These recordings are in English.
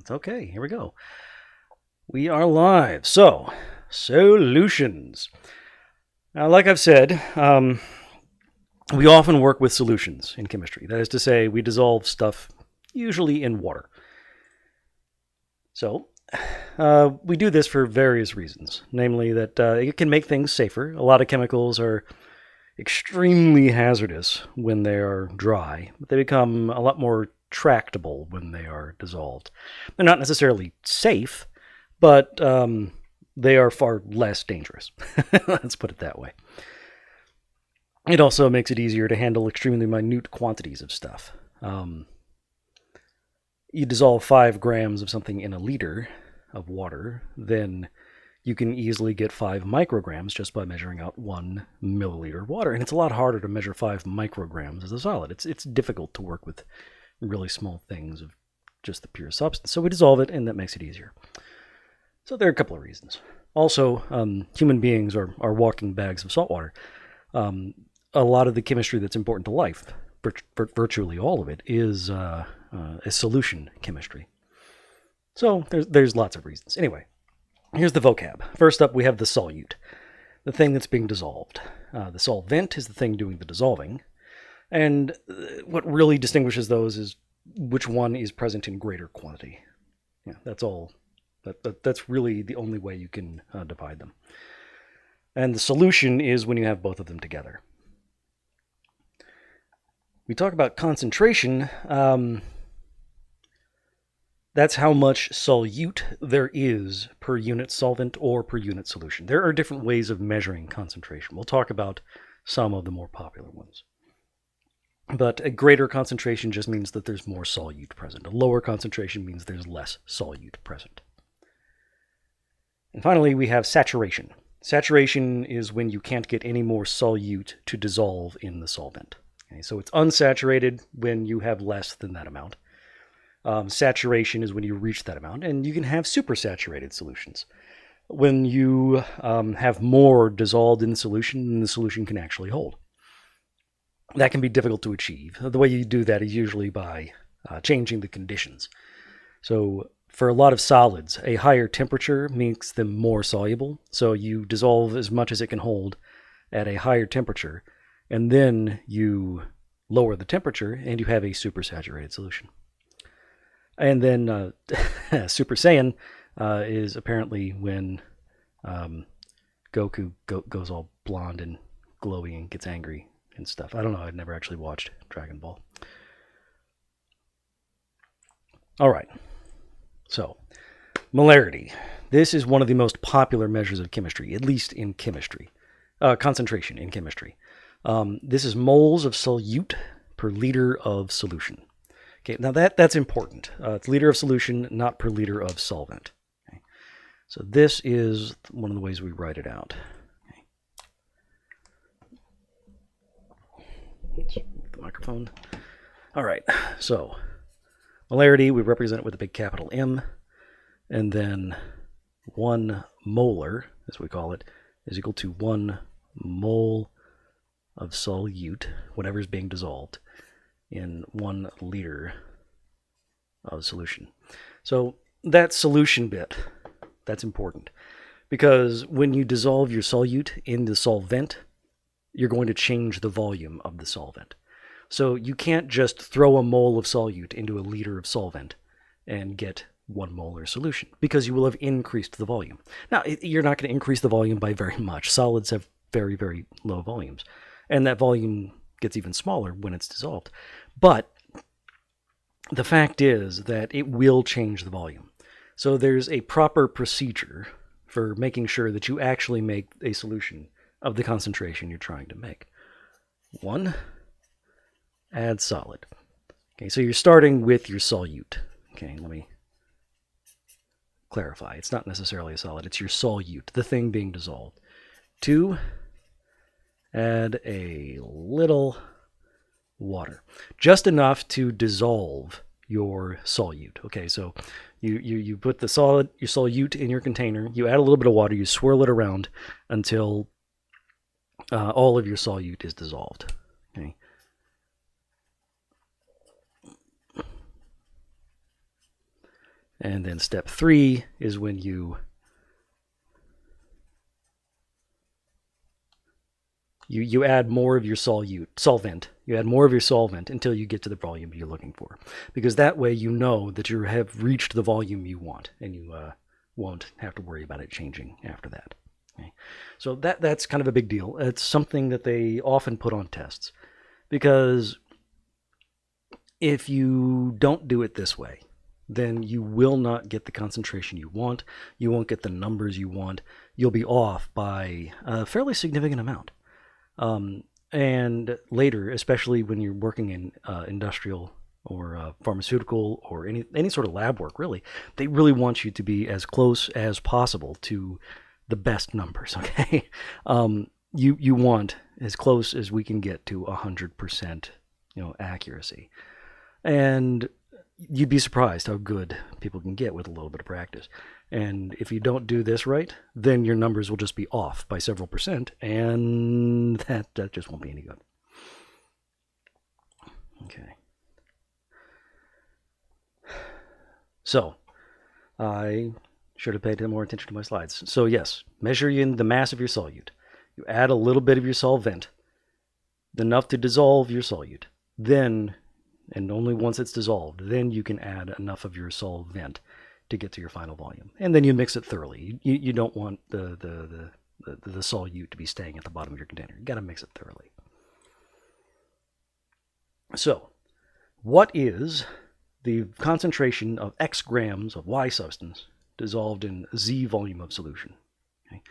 Excellent. Okay, here we go. We are live. So, solutions. Now, like I've said, we often work with solutions in chemistry. That is to say, we dissolve stuff usually in water. So, we do this for various reasons. Namely, that it can make things safer. A lot of chemicals are extremely hazardous when they are dry, but they become a lot more tractable when they are dissolved. They're not necessarily safe, but they are far less dangerous. Let's put it that way. It also makes it easier to handle extremely minute quantities of stuff. You dissolve 5 grams of something in a liter of water, then you can easily get 5 micrograms just by measuring out 1 milliliter of water. And it's a lot harder to measure 5 micrograms as a solid. It's difficult to work with really small things of just the pure substance. So we dissolve it, and that makes it easier. So there are a couple of reasons. Also, human beings are walking bags of salt water. A lot of the chemistry that's important to life, virtually all of it, is a solution chemistry. So there's lots of reasons. Anyway, here's the vocab. First up, we have the solute, the thing that's being dissolved. The solvent is the thing doing the dissolving. And what really distinguishes those is which one is present in greater quantity. Yeah, that's all. That's really the only way you can divide them. And the solution is when you have both of them together. We talk about concentration. That's how much solute there is per unit solvent or per unit solution. There are different ways of measuring concentration. We'll talk about some of the more popular ones. But a greater concentration just means that there's more solute present. A lower concentration means there's less solute present. And finally, we have saturation. Saturation is when you can't get any more solute to dissolve in the solvent. Okay, so it's unsaturated when you have less than that amount. Saturation is when you reach that amount, and you can have supersaturated solutions. When you have more dissolved in the solution than the solution can actually hold. That can be difficult to achieve. The way you do that is usually by changing the conditions. So for a lot of solids, a higher temperature makes them more soluble. So you dissolve as much as it can hold at a higher temperature, and then you lower the temperature and you have a supersaturated solution. And then Super Saiyan is apparently when Goku goes all blonde and glowy and gets angry and stuff. I don't know. I've never actually watched Dragon Ball. All right. So, molarity. This is one of the most popular measures of chemistry, at least in chemistry. Concentration in chemistry. This is moles of solute per liter of solution. Okay, now that's important. It's liter of solution, not per liter of solvent. Okay. So this is one of the ways we write it out. Okay. Let's move the microphone. All right, so molarity, we represent it with a big capital M, and then 1 molar, as we call it, is equal to 1 mole of solute, whatever is being dissolved, in 1 liter of solution. So that solution bit, that's important, because when you dissolve your solute in the solvent, you're going to change the volume of the solvent. So you can't just throw a mole of solute into a liter of solvent and get 1 molar solution, because you will have increased the volume. Now, you're not going to increase the volume by very much. Solids have very, very low volumes, and that volume gets even smaller when it's dissolved. But the fact is that it will change the volume. So there's a proper procedure for making sure that you actually make a solution of the concentration you're trying to make. 1, add solid. Okay, so you're starting with your solute. Okay, let me clarify. It's not necessarily a solid. It's your solute, the thing being dissolved. 2, add a little water, just enough to dissolve your solute. Okay, so you put your solute in your container, you add a little bit of water, you swirl it around until all of your solute is dissolved. Okay. And then step 3 is when you add more of your solvent. You add more of your solvent until you get to the volume you're looking for, because that way you know that you have reached the volume you want, and you won't have to worry about it changing after that. Okay? So that's kind of a big deal. It's something that they often put on tests, because if you don't do it this way, then you will not get the concentration you want. You won't get the numbers you want. You'll be off by a fairly significant amount. And later, especially when you're working in industrial or pharmaceutical or any sort of lab work, really, they really want you to be as close as possible to the best numbers. Okay, you want as close as we can get to 100%, accuracy, and you'd be surprised how good people can get with a little bit of practice. And if you don't do this right, then your numbers will just be off by several percent, and that just won't be any good. Okay. So, I should have paid more attention to my slides. So yes, measure in the mass of your solute. You add a little bit of your solvent, enough to dissolve your solute. Then, and only once it's dissolved, then you can add enough of your solvent to get to your final volume. And then you mix it thoroughly. You don't want the solute to be staying at the bottom of your container. You got to mix it thoroughly. So, what is the concentration of X grams of Y substance dissolved in Z volume of solution? Okay.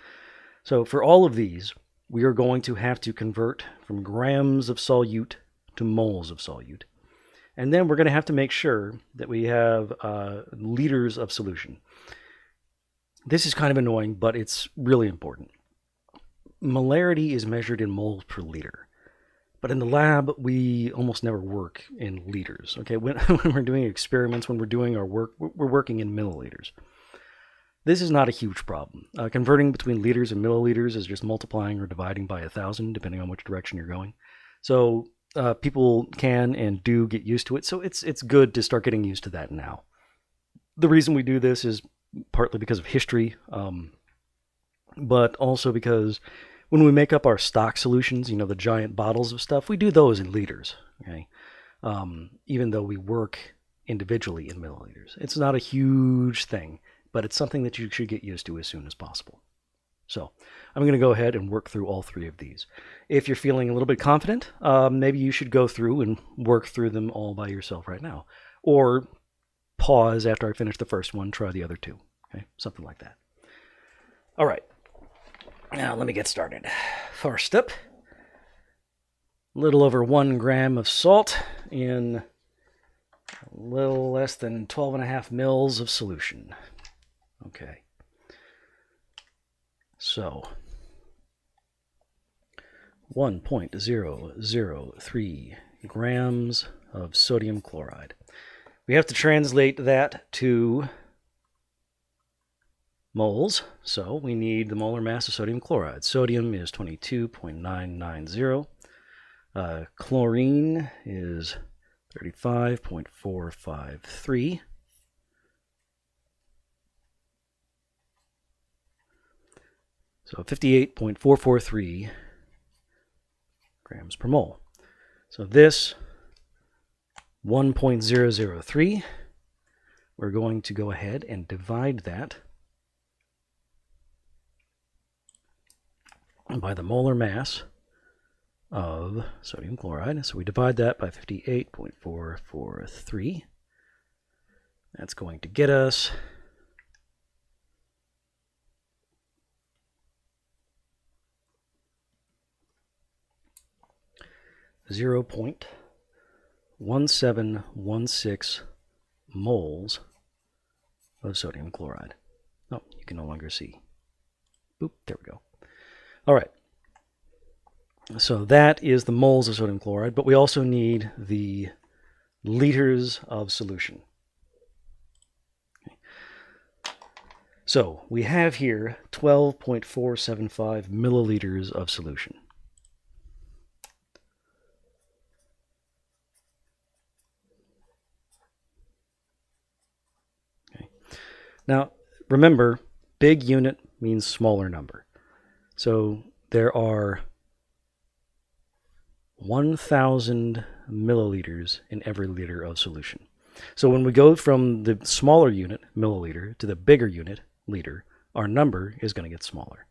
So for all of these, we are going to have to convert from grams of solute to moles of solute. And then we're going to have to make sure that we have liters of solution. This is kind of annoying, but it's really important. Molarity is measured in moles per liter. But in the lab, we almost never work in liters. Okay, when we're doing experiments, when we're doing our work, we're working in milliliters. This is not a huge problem. Converting between liters and milliliters is just multiplying or dividing by 1,000, depending on which direction you're going. So people can and do get used to it. So it's good to start getting used to that now. The reason we do this is partly because of history, but also because when we make up our stock solutions, the giant bottles of stuff, we do those in liters. Okay, even though we work individually in milliliters, it's not a huge thing, but it's something that you should get used to as soon as possible. So I'm going to go ahead and work through all 3 of these. If you're feeling a little bit confident, maybe you should go through and work through them all by yourself right now. Or pause after I finish the first one, try the other 2. Okay, something like that. All right. Now let me get started. First up, a little over 1 gram of salt in a little less than 12.5 mils of solution. Okay. So 1.003 grams of sodium chloride. We have to translate that to moles, so we need the molar mass of sodium chloride. Sodium is 22.990. Chlorine is 35.453. So 58.443 grams per mole. So this 1.003, we're going to go ahead and divide that by the molar mass of sodium chloride. So we divide that by 58.443. That's going to get us 0.1716 moles of sodium chloride. Oh, you can no longer see. Boop, there we go. All right. So that is the moles of sodium chloride, but we also need the liters of solution. Okay. So we have here 12.475 milliliters of solution. Okay. Now, remember, big unit means smaller number. So there are 1,000 milliliters in every liter of solution. So when we go from the smaller unit, milliliter, to the bigger unit, liter, our number is going to get smaller.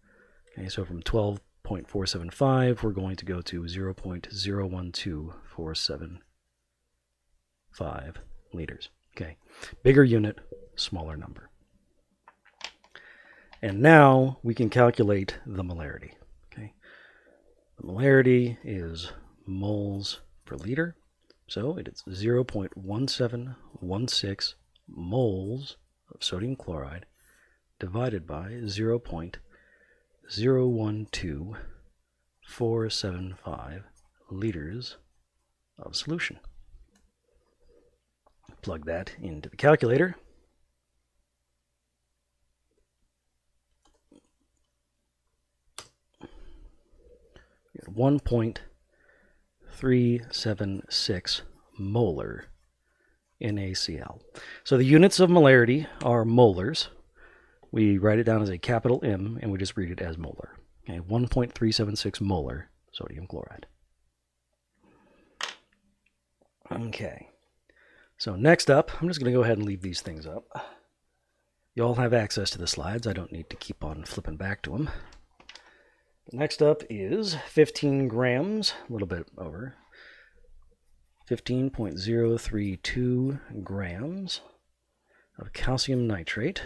Okay, so from 12.475, we're going to go to 0.012475 liters. Okay, bigger unit, smaller number. And now we can calculate the molarity. Okay, the molarity is moles per liter. So it's 0.1716 moles of sodium chloride divided by 0.012475 liters of solution. Plug that into the calculator. We get 1.376 molar NaCl. So the units of molarity are molars. We write it down as a capital M, and we just read it as molar. Okay, 1.376 molar sodium chloride. Okay, so next up, I'm just going to go ahead and leave these things up. You all have access to the slides. I don't need to keep on flipping back to them. Next up is 15 grams, a little bit over, 15.032 grams of calcium nitrate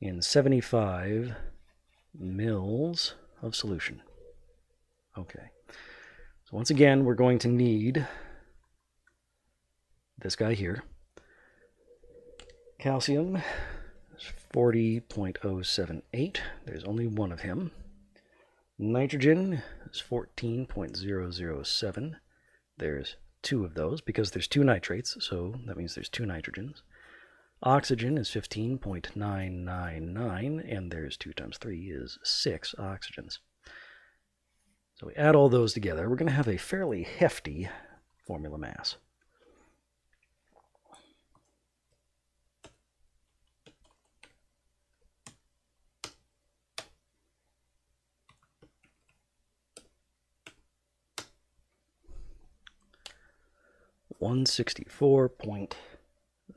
in 75 mils of solution. Okay, so once again, we're going to need this guy here. Calcium is 40.078. There's only one of him. Nitrogen is 14.007. There's two of those because there's two nitrates, so that means there's two nitrogens. Oxygen is 15.999, and there's 2 times 3 is 6 oxygens. So we add all those together, we're going to have a fairly hefty formula mass.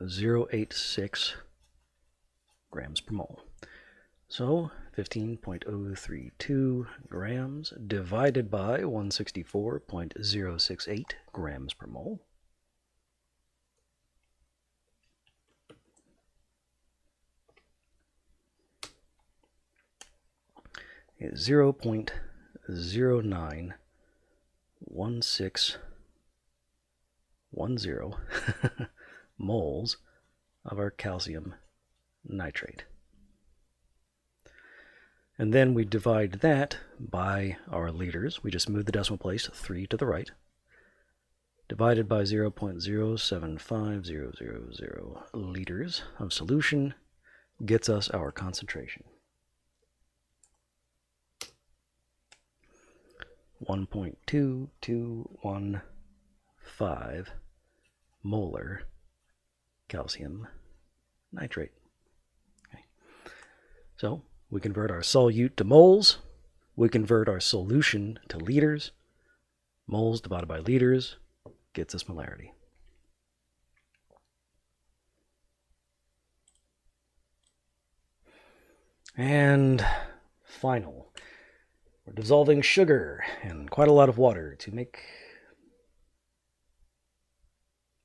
.086 grams per mole. So 15.032 grams divided by 164.068 grams per mole. Is 0.091610 moles of our calcium nitrate. And then we divide that by our liters. We just move the decimal place 3 to the right. Divided by 0.075000 liters of solution gets us our concentration. 1.2215 molar calcium nitrate. Okay. So we convert our solute to moles. We convert our solution to liters. Moles divided by liters gets us molarity. And final, we're dissolving sugar and quite a lot of water to make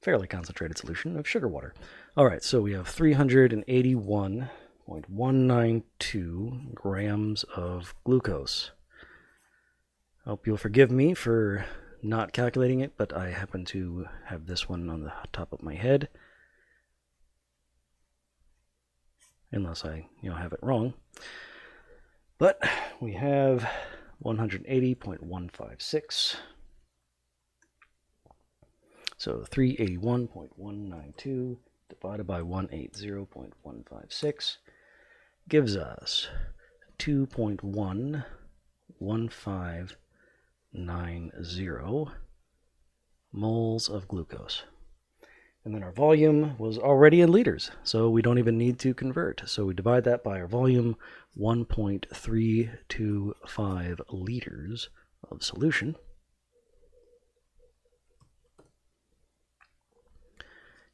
fairly concentrated solution of sugar water. All right, so we have 381.192 grams of glucose. I hope you'll forgive me for not calculating it, but I happen to have this one on the top of my head. Unless I, have it wrong. But we have 180.156. So 381.192 divided by 180.156 gives us 2.11590 moles of glucose. And then our volume was already in liters, so we don't even need to convert. So we divide that by our volume, 1.325 liters of solution.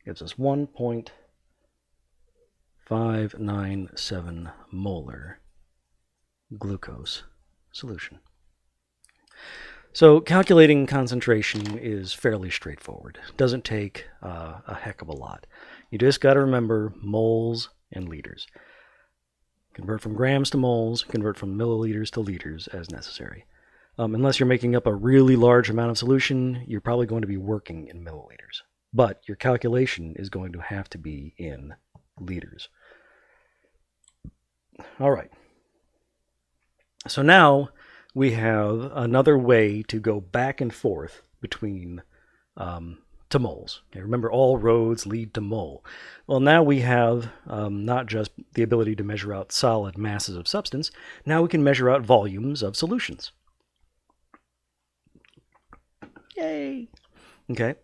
Gives us 1.597 molar glucose solution. So calculating concentration is fairly straightforward. It doesn't take a heck of a lot. You just got to remember moles and liters. Convert from grams to moles, convert from milliliters to liters as necessary. Unless you're making up a really large amount of solution, you're probably going to be working in milliliters. But your calculation is going to have to be in liters. All right. So now we have another way to go back and forth between to moles. Okay, remember, all roads lead to mole. Well, now we have not just the ability to measure out solid masses of substance, now we can measure out volumes of solutions. Yay! Okay,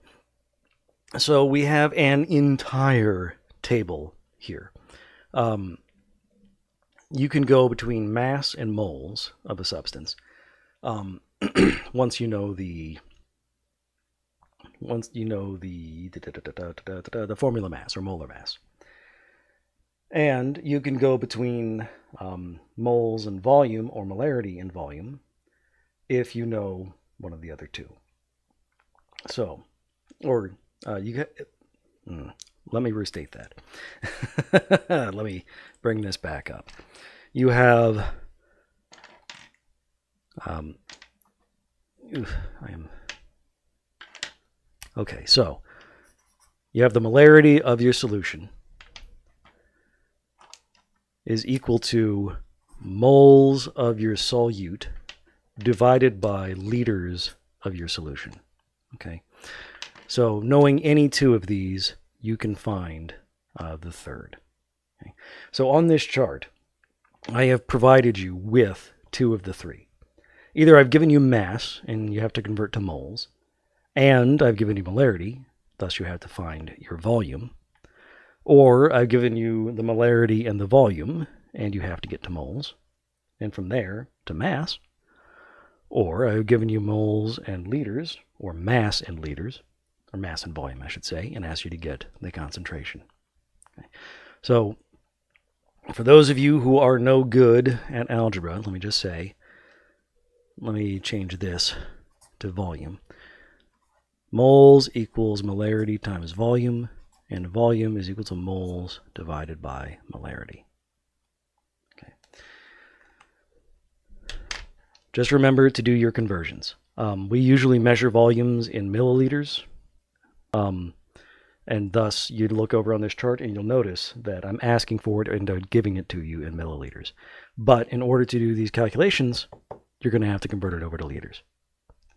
so we have an entire table here. You can go between mass and moles of a substance once you know the formula mass or molar mass. And you can go between moles and volume or molarity and volume if you know one of the other two. So, or let me restate that. Let me bring this back up. You have okay, so you have the molarity of your solution is equal to moles of your solute divided by liters of your solution. Okay, so knowing any two of these, you can find the third. Okay. So on this chart, I have provided you with two of the three. Either I've given you mass, and you have to convert to moles, and I've given you molarity, thus you have to find your volume, or I've given you the molarity and the volume, and you have to get to moles, and from there to mass, or I've given you moles and liters, or mass and liters, or mass and volume, I should say, and asked you to get the concentration. Okay. So, for those of you who are no good at algebra, let me just say, let me change this to volume. Moles equals molarity times volume, and volume is equal to moles divided by molarity. Okay. Just remember to do your conversions. We usually measure volumes in milliliters, and thus you'd look over on this chart and you'll notice that I'm asking for it and giving it to you in milliliters. But in order to do these calculations, you're going to have to convert it over to liters.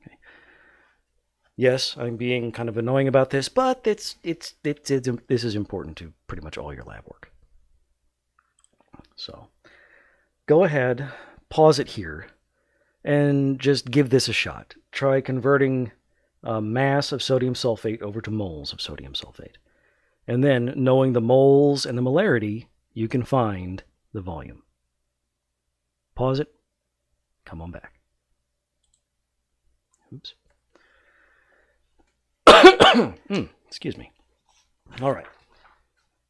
Okay. Yes, I'm being kind of annoying about this, but this is important to pretty much all your lab work. So go ahead, pause it here, and just give this a shot. Try converting mass of sodium sulfate over to moles of sodium sulfate. And then, knowing the moles and the molarity, you can find the volume. Pause it. Come on back. Oops. Excuse me. All right.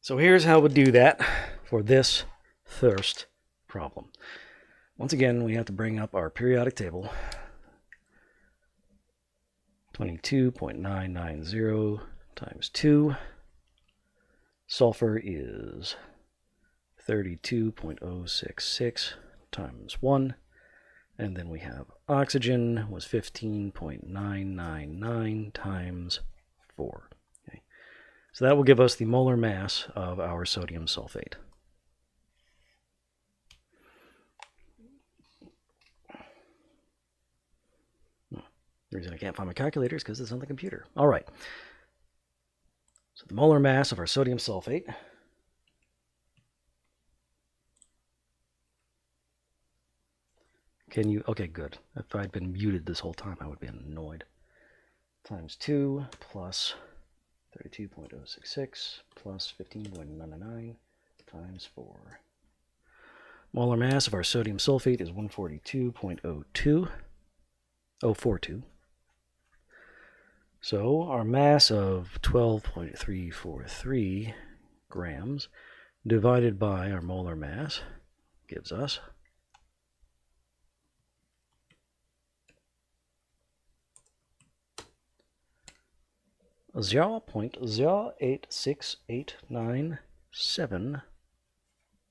So here's how we do that for this thirst problem. Once again, we have to bring up our periodic table. 22.990 times 2. Sulfur is 32.066 times 1. And then we have oxygen was 15.999 times 4. Okay. So that will give us the molar mass of our sodium sulfate. The reason I can't find my calculator is because it's on the computer. All right. So the molar mass of our sodium sulfate can you, okay, good. If I'd been muted this whole time, I would be annoyed. Times 2 plus 32.066 plus 15.999 times 4. Molar mass of our sodium sulfate is 142.042. So our mass of 12.343 grams divided by our molar mass gives us 0.086897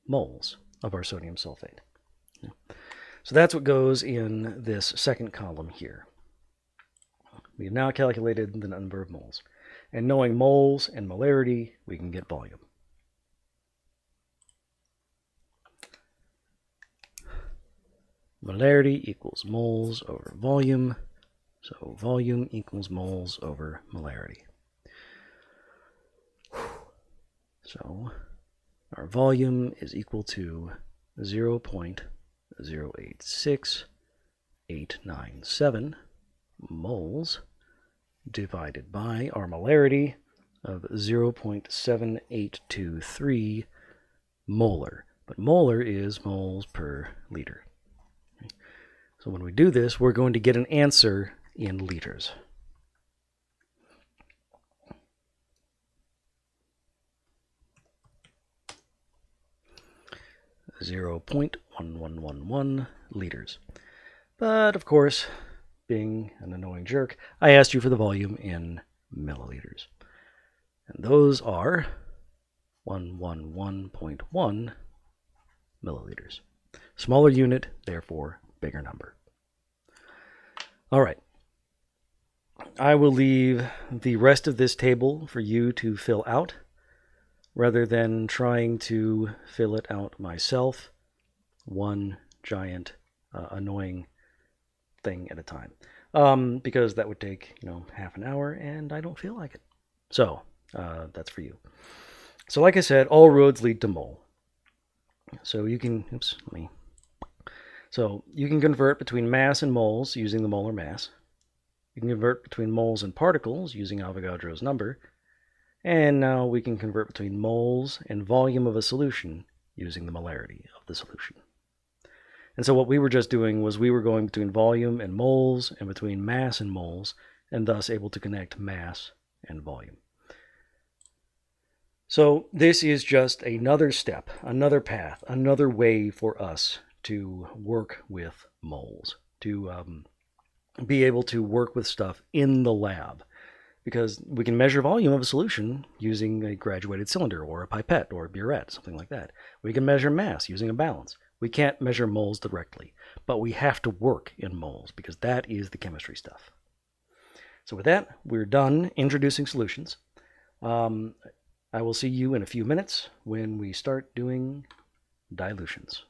moles of our sodium sulfate. So that's what goes in this second column here. We have now calculated the number of moles. And knowing moles and molarity, we can get volume. Molarity equals moles over volume. So volume equals moles over molarity. So our volume is equal to 0.086897 moles divided by our molarity of 0.7823 molar. But molar is moles per liter. So when we do this, we're going to get an answer in liters. .1111 liters. But of course, being an annoying jerk, I asked you for the volume in milliliters. And those are 111.1 milliliters. Smaller unit, therefore bigger number. All right. I will leave the rest of this table for you to fill out rather than trying to fill it out myself, one giant annoying thing at a time, because that would take half an hour and I don't feel like it. So that's for you. So like I said, all roads lead to mole. So you can you can convert between mass and moles using the molar mass. You can convert between moles and particles using Avogadro's number. And now we can convert between moles and volume of a solution using the molarity of the solution. And so what we were just doing was we were going between volume and moles and between mass and moles, and thus able to connect mass and volume. So this is just another step, another path, another way for us to work with moles, to be able to work with stuff in the lab. Because we can measure volume of a solution using a graduated cylinder or a pipette or a burette, something like that. We can measure mass using a balance. We can't measure moles directly, but we have to work in moles because that is the chemistry stuff. So with that, we're done introducing solutions. I will see you in a few minutes when we start doing dilutions.